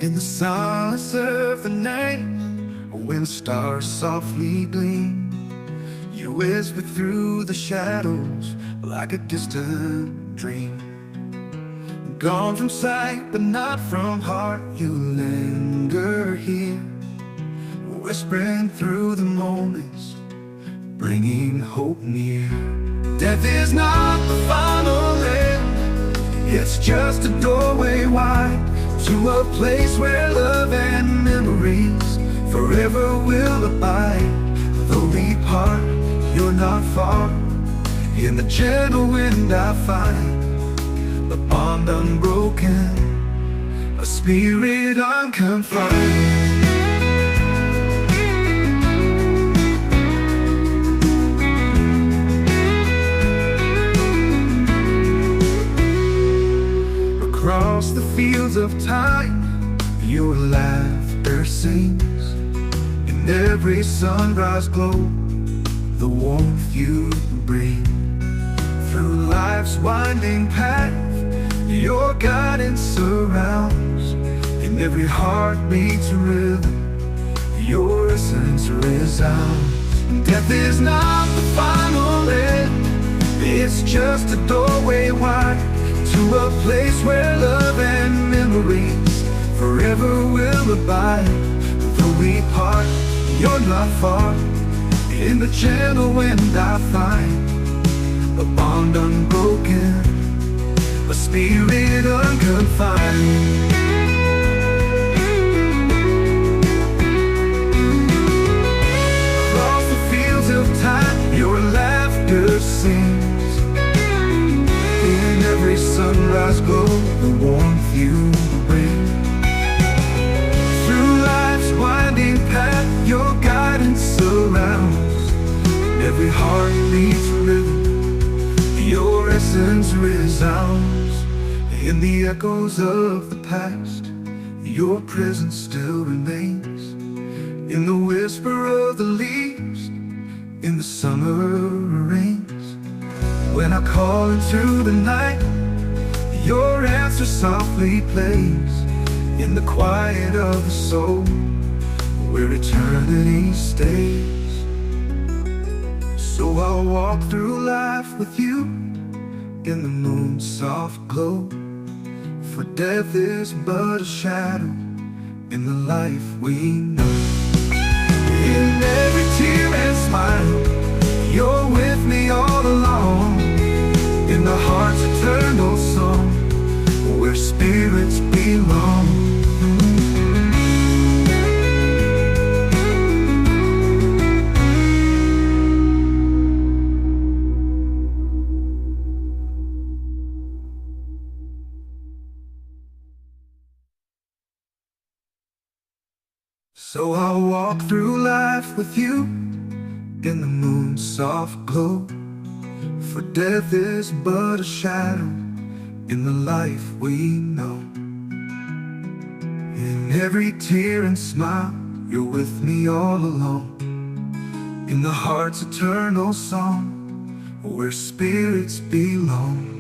In the silence of the night, when the stars softly gleam, you whisper through the shadows like a distant dream. Gone from sight, but not from heart, you linger here, whispering through the moments, bringing hope near. Death is not the final end, it's just a doorway wide to a place where love and memories forever will abide. Though we part, you're not far. In the gentle wind I find a bond unbroken, a spirit unconfined. Across the fields of time, your laughter sings. In every sunrise glow, the warmth you bring. Through life's winding path, your guidance surrounds. In every heartbeat's rhythm, your essence resounds. Death is not the final end, it's just a doorway wide to a place where love and memories forever will abide. Though we part, you're not far. In the gentle wind I find a bond unbroken, a spirit unconfined. Across the fields of time, your laughter sings. In every sunrise glow, the warmth you bring. Through life's winding path, your guidance surrounds. Every heartbeat's rhythm, your essence resounds. In the echoes of the past, your presence still remains. In the whisper of the leaves, in the summer rains. When I call into the night, your answer softly plays. In the quiet of the soul, where eternity stays. So I'll walk through life with you in the moon's soft glow. For death is but a shadow in the life we know. In every tear and smile, you're with me all along. In the heart's eternal song, where spirits belong. So I'll walk through life with you in the moon's soft glow. For death is but a shadow in the life we know. In every tear and smile, you're with me all along. In the heart's eternal song, where spirits belong.